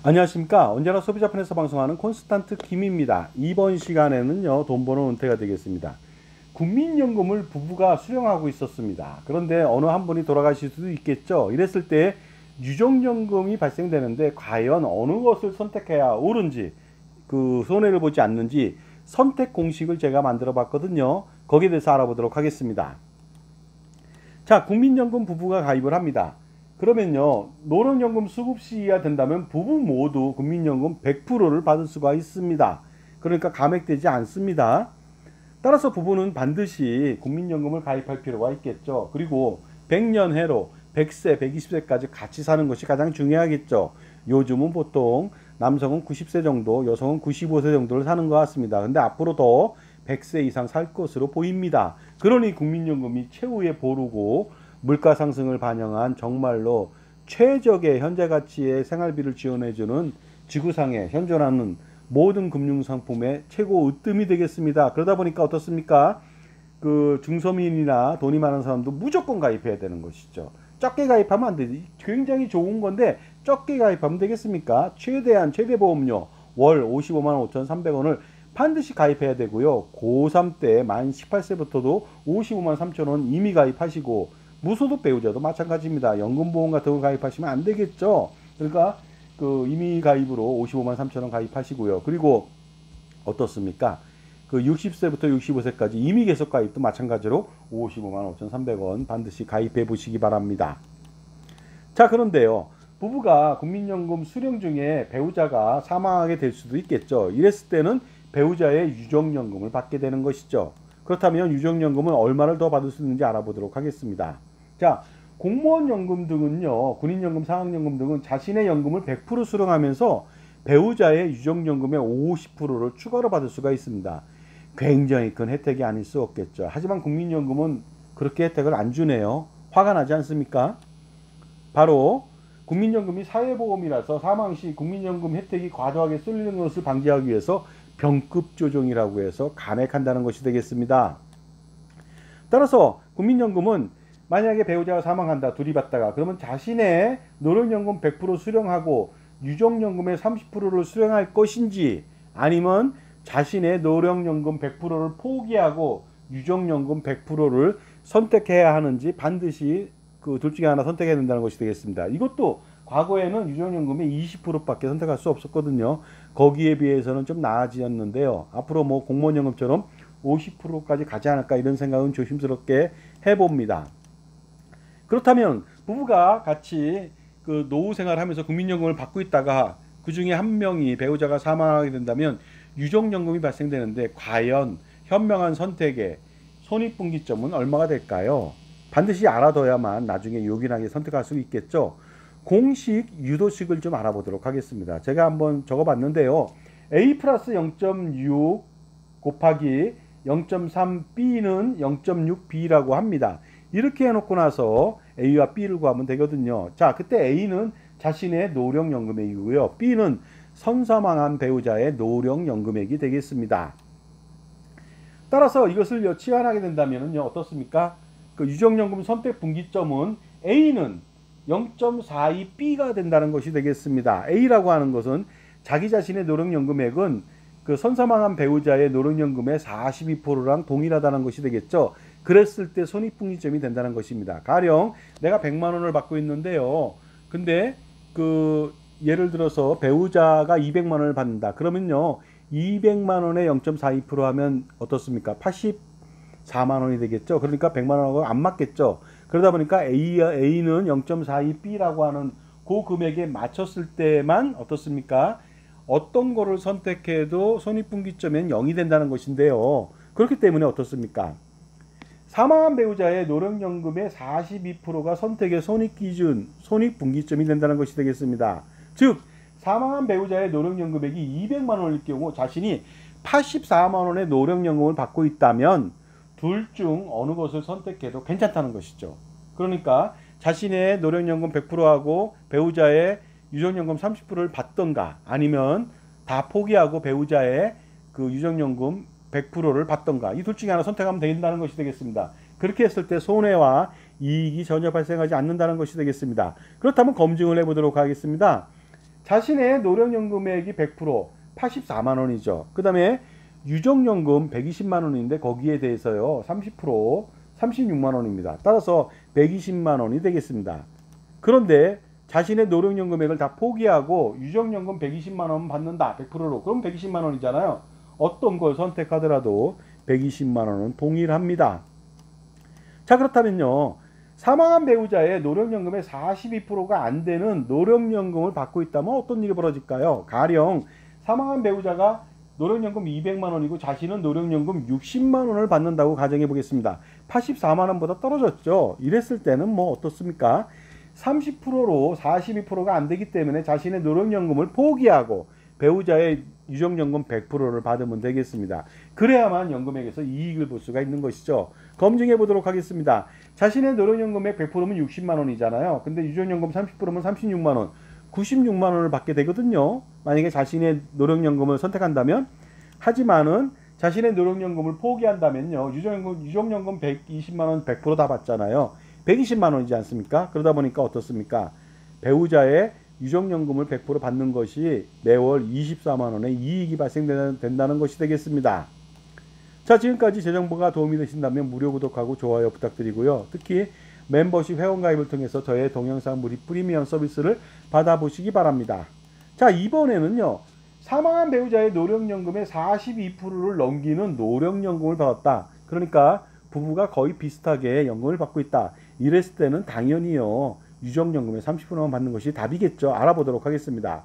안녕하십니까. 언제나 소비자편에서 방송하는 콘스탄트 김입니다. 이번 시간에는요, 돈 버는 은퇴가 되겠습니다. 국민연금을 부부가 수령하고 있었습니다. 그런데 어느 한 분이 돌아가실 수도 있겠죠. 이랬을 때 유족연금이 발생되는데 과연 어느 것을 선택해야 옳은지, 손해를 보지 않는지 선택 공식을 제가 만들어 봤거든요. 거기에 대해서 알아보도록 하겠습니다. 자, 국민연금 부부가 가입을 합니다. 그러면요, 노령연금 수급 시기가 된다면 부부 모두 국민연금 100%를 받을 수가 있습니다. 그러니까 감액되지 않습니다. 따라서 부부는 반드시 국민연금을 가입할 필요가 있겠죠. 그리고 100년 해로 100세, 120세까지 같이 사는 것이 가장 중요하겠죠. 요즘은 보통 남성은 90세 정도, 여성은 95세 정도를 사는 것 같습니다. 근데 앞으로 더 100세 이상 살 것으로 보입니다. 그러니 국민연금이 최후의 보루고 물가 상승을 반영한 정말로 최적의 현재 가치의 생활비를 지원해주는 지구상에 현존하는 모든 금융상품의 최고 으뜸이 되겠습니다. 그러다 보니까 어떻습니까? 중서민이나 돈이 많은 사람도 무조건 가입해야 되는 것이죠. 적게 가입하면 안 되지. 굉장히 좋은 건데 적게 가입하면 되겠습니까? 최대한 최대보험료 월 55만 5,300원을 반드시 가입해야 되고요. 고3 때 만 18세부터도 55만 3천원 이미 가입하시고, 무소득 배우자도 마찬가지입니다. 연금보험 같은 거 가입하시면 안 되겠죠. 그러니까 이미 가입으로 55만 3천원 가입하시고요. 그리고 어떻습니까? 60세부터 65세까지 이미 계속 가입도 마찬가지로 55만 5,300원 반드시 가입해 보시기 바랍니다. 자, 그런데요, 부부가 국민연금 수령 중에 배우자가 사망하게 될 수도 있겠죠. 이랬을 때는 배우자의 유족연금을 받게 되는 것이죠. 그렇다면 유족연금은 얼마를 더 받을 수 있는지 알아보도록 하겠습니다. 자, 공무원연금 등은요, 군인연금, 상학연금 등은 자신의 연금을 100% 수령하면서 배우자의 유족연금의 50%를 추가로 받을 수가 있습니다. 굉장히 큰 혜택이 아닐 수 없겠죠. 하지만 국민연금은 그렇게 혜택을 안 주네요. 화가 나지 않습니까? 바로 국민연금이 사회보험이라서 사망 시 국민연금 혜택이 과도하게 쏠리는 것을 방지하기 위해서 병급 조정이라고 해서 감액한다는 것이 되겠습니다. 따라서 국민연금은 만약에 배우자가 사망한다, 둘이 받다가, 그러면 자신의 노령연금 100% 수령하고 유족연금의 30%를 수령할 것인지, 아니면 자신의 노령연금 100%를 포기하고 유족연금 100%를 선택해야 하는지 반드시 둘 중에 하나 선택해야 된다는 것이 되겠습니다. 이것도 과거에는 유족연금의 20%밖에 선택할 수 없었거든요. 거기에 비해서는 좀 나아지었는데요. 앞으로 뭐 공무원연금처럼 50%까지 가지 않을까, 이런 생각은 조심스럽게 해봅니다. 그렇다면 부부가 같이 노후 생활하면서 국민연금을 받고 있다가 그 중에 한 명이 배우자가 사망하게 된다면 유족연금이 발생되는데, 과연 현명한 선택의 손익분기점은 얼마가 될까요? 반드시 알아둬야만 나중에 요긴하게 선택할 수 있겠죠. 공식 유도식을 좀 알아보도록 하겠습니다. 제가 한번 적어봤는데요. A 플러스 0.6 곱하기 0.3B는 0.6B라고 합니다. 이렇게 해놓고 나서 A와 B를 구하면 되거든요. 자, 그때 A는 자신의 노령연금액이고요. B는 선사망한 배우자의 노령연금액이 되겠습니다. 따라서 이것을 치환하게 된다면요, 어떻습니까? 유족연금 선택 분기점은 A는 0.42B가 된다는 것이 되겠습니다. A라고 하는 것은 자기 자신의 노령연금액은 선사망한 배우자의 노령연금의 42%랑 동일하다는 것이 되겠죠. 그랬을 때 손익분기점이 된다는 것입니다. 가령 내가 100만 원을 받고 있는데요. 근데 예를 들어서 배우자가 200만 원을 받는다. 그러면요, 200만 원에 0.42% 하면 어떻습니까? 84만 원이 되겠죠. 그러니까 100만 원하고 안 맞겠죠. 그러다 보니까 A는 0.42B라고 하는 그 금액에 맞췄을 때만 어떻습니까? 어떤 거를 선택해도 손익분기점은 0이 된다는 것인데요. 그렇기 때문에 어떻습니까? 사망한 배우자의 노령연금의 42%가 선택의 손익기준, 손익분기점이 된다는 것이 되겠습니다. 즉, 사망한 배우자의 노령연금액이 200만 원일 경우 자신이 84만 원의 노령연금을 받고 있다면 둘 중 어느 것을 선택해도 괜찮다는 것이죠. 그러니까 자신의 노령연금 100%하고 배우자의 유족연금 30%를 받던가, 아니면 다 포기하고 배우자의 유족연금 100%를 받던가, 이 둘 중에 하나 선택하면 된다는 것이 되겠습니다. 그렇게 했을 때 손해와 이익이 전혀 발생하지 않는다는 것이 되겠습니다. 그렇다면 검증을 해보도록 하겠습니다. 자신의 노령연금액이 100% 84만 원이죠. 그 다음에 유족연금 120만 원인데 거기에 대해서요 30% 36만 원입니다. 따라서 120만 원이 되겠습니다. 그런데 자신의 노령연금액을 다 포기하고 유족연금 120만 원 받는다 100%로 그럼 120만 원이잖아요. 어떤 걸 선택하더라도 120만 원은 동일합니다. 자, 그렇다면요 사망한 배우자의 노령연금의 42%가 안 되는 노령연금을 받고 있다면 어떤 일이 벌어질까요? 가령 사망한 배우자가 노령연금 200만 원이고 자신은 노령연금 60만 원을 받는다고 가정해 보겠습니다. 84만 원보다 떨어졌죠. 이랬을 때는 뭐 어떻습니까? 30%로 42%가 안 되기 때문에 자신의 노령연금을 포기하고 배우자의 유족연금 100%를 받으면 되겠습니다. 그래야만 연금액에서 이익을 볼 수가 있는 것이죠. 검증해 보도록 하겠습니다. 자신의 노령연금액 100%면 60만 원이잖아요. 근데 유족연금 30%면 36만 원, 96만 원을 받게 되거든요. 만약에 자신의 노령연금을 선택한다면. 하지만은 자신의 노령연금을 포기한다면요. 유족연금 120만 원 100% 다 받잖아요. 120만 원이지 않습니까? 그러다 보니까 어떻습니까? 배우자의 유족연금을 100% 받는 것이 매월 24만 원의 이익이 발생된다는 것이 되겠습니다. 자, 지금까지 제 정보가 도움이 되신다면 무료 구독하고 좋아요 부탁드리고요. 특히 멤버십 회원가입을 통해서 저의 동영상 무료 프리미엄 서비스를 받아보시기 바랍니다. 자, 이번에는요. 사망한 배우자의 노령연금의 42%를 넘기는 노령연금을 받았다. 그러니까 부부가 거의 비슷하게 연금을 받고 있다. 이랬을 때는 당연히요. 유족연금의 30%만 받는 것이 답이겠죠. 알아보도록 하겠습니다.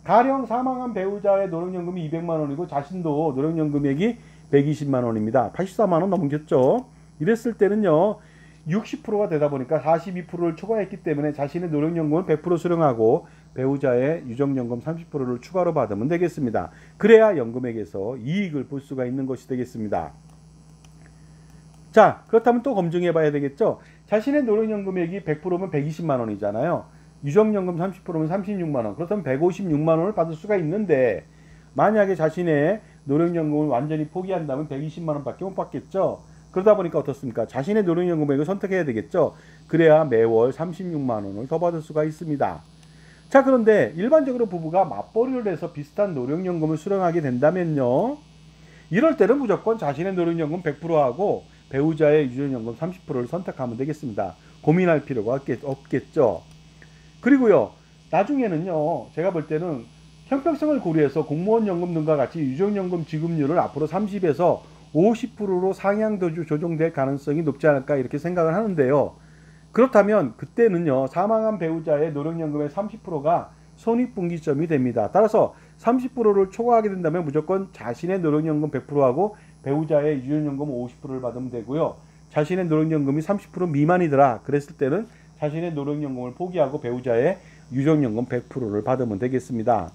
가령 사망한 배우자의 노령연금이 200만 원이고 자신도 노령연금액이 120만 원입니다. 84만 원 넘겼죠. 이랬을 때는요. 60%가 되다 보니까 42%를 초과했기 때문에 자신의 노령연금을 100% 수령하고 배우자의 유족연금 30%를 추가로 받으면 되겠습니다. 그래야 연금액에서 이익을 볼 수가 있는 것이 되겠습니다. 자, 그렇다면 또 검증해 봐야 되겠죠. 자신의 노령연금액이 100%면 120만 원이잖아요. 유족연금 30%면 36만 원. 그렇다면 156만 원을 받을 수가 있는데 만약에 자신의 노령연금을 완전히 포기한다면 120만 원밖에 못 받겠죠. 그러다 보니까 어떻습니까? 자신의 노령연금액을 선택해야 되겠죠. 그래야 매월 36만 원을 더 받을 수가 있습니다. 자, 그런데 일반적으로 부부가 맞벌이를 해서 비슷한 노령연금을 수령하게 된다면요. 이럴 때는 무조건 자신의 노령연금 100%하고 배우자의 유족연금 30%를 선택하면 되겠습니다. 고민할 필요가 없겠죠. 그리고요. 나중에는요. 제가 볼 때는 형평성을 고려해서 공무원 연금 등과 같이 유족연금 지급률을 앞으로 30에서 50%로 상향 조정될 가능성이 높지 않을까 이렇게 생각을 하는데요. 그렇다면 그때는요. 사망한 배우자의 노령연금의 30%가 손익분기점이 됩니다. 따라서 30%를 초과하게 된다면 무조건 자신의 노령연금 100%하고 배우자의 유족연금 50%를 받으면 되고요. 자신의 노령연금이 30% 미만이더라. 그랬을 때는 자신의 노령연금을 포기하고 배우자의 유족연금 100%를 받으면 되겠습니다.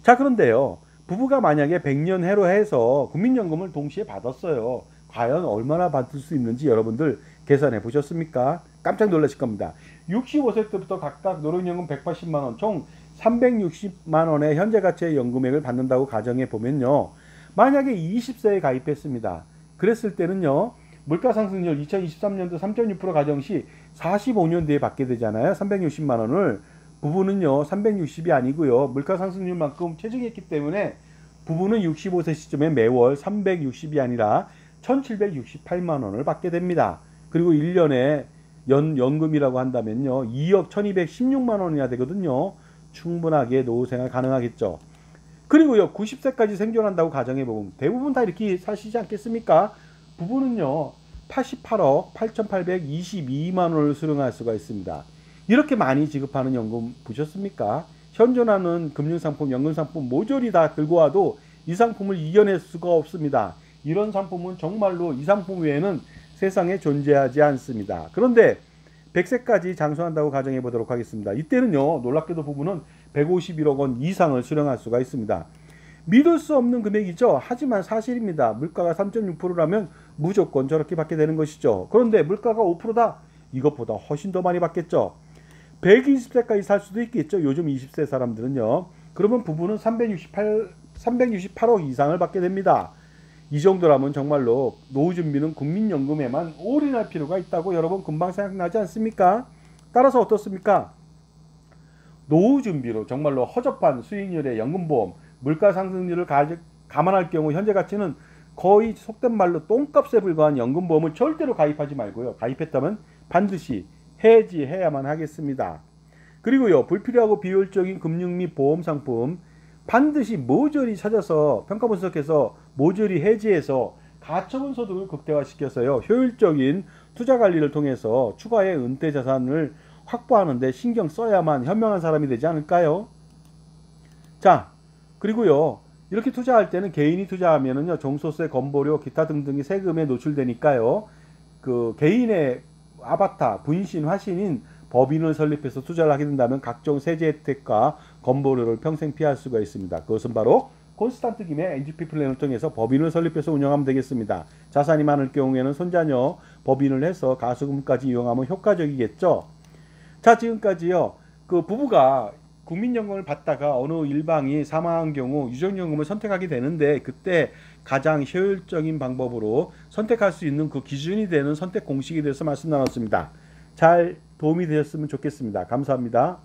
자, 그런데요. 부부가 만약에 100년 해로 해서 국민연금을 동시에 받았어요. 과연 얼마나 받을 수 있는지 여러분들 계산해 보셨습니까? 깜짝 놀라실 겁니다. 65세 때부터 각각 노령연금 180만 원, 총 360만 원의 현재 가치의 연금액을 받는다고 가정해 보면요. 만약에 20세에 가입했습니다. 그랬을 때는요. 물가상승률 2023년도 3.6% 가정 시 45년 뒤에 받게 되잖아요. 360만 원을. 부부는요. 360이 아니고요. 물가상승률만큼 체증했기 때문에 부부는 65세 시점에 매월 360이 아니라 1768만 원을 받게 됩니다. 그리고 1년에 연금이라고 한다면요. 2억 1216만 원이나 되거든요. 충분하게 노후생활 가능하겠죠. 그리고요. 90세까지 생존한다고 가정해보면 대부분 다 이렇게 사시지 않겠습니까? 부부는요. 88억 8822만 원을 수령할 수가 있습니다. 이렇게 많이 지급하는 연금 보셨습니까? 현존하는 금융상품, 연금상품 모조리 다 들고 와도 이 상품을 이겨낼 수가 없습니다. 이런 상품은 정말로 이 상품 외에는 세상에 존재하지 않습니다. 그런데 100세까지 장수한다고 가정해 보도록 하겠습니다. 이때는요. 놀랍게도 부부는 151억 원 이상을 수령할 수가 있습니다. 믿을 수 없는 금액이죠. 하지만 사실입니다. 물가가 3.6%라면 무조건 저렇게 받게 되는 것이죠. 그런데 물가가 5%다. 이것보다 훨씬 더 많이 받겠죠. 120세까지 살 수도 있겠죠. 요즘 20세 사람들은요. 그러면 부부는 368억 이상을 받게 됩니다. 이 정도라면 정말로 노후 준비는 국민연금에만 올인할 필요가 있다고 여러분 금방 생각나지 않습니까? 따라서 어떻습니까? 노후 준비로 정말로 허접한 수익률의 연금보험, 물가 상승률을 감안할 경우 현재 가치는 거의 속된 말로 똥값에 불과한 연금보험을 절대로 가입하지 말고요. 가입했다면 반드시 해지해야만 하겠습니다. 그리고요, 불필요하고 비효율적인 금융 및 보험 상품 반드시 모조리 찾아서 평가 분석해서 모조리 해지해서 가처분 소득을 극대화시켜서요, 효율적인 투자 관리를 통해서 추가의 은퇴 자산을 확보하는 데 신경 써야만 현명한 사람이 되지 않을까요? 자, 그리고요, 이렇게 투자할 때는 개인이 투자하면은요, 종소세, 건보료, 기타 등등의 세금에 노출되니까요, 그 개인의 아바타, 분신, 화신인 법인을 설립해서 투자를 하게 된다면 각종 세제 혜택과 건보료를 평생 피할 수가 있습니다. 그것은 바로 콘스탄트 김의 NGP 플랜을 통해서 법인을 설립해서 운영하면 되겠습니다. 자산이 많을 경우에는 손자녀 법인을 해서 가수금까지 이용하면 효과적이겠죠. 자, 지금까지요, 그 부부가 국민연금을 받다가 어느 일방이 사망한 경우 유족연금을 선택하게 되는데, 그때 가장 효율적인 방법으로 선택할 수 있는 그 기준이 되는 선택 공식에 대해서 말씀 나눴습니다. 잘 도움이 되셨으면 좋겠습니다. 감사합니다.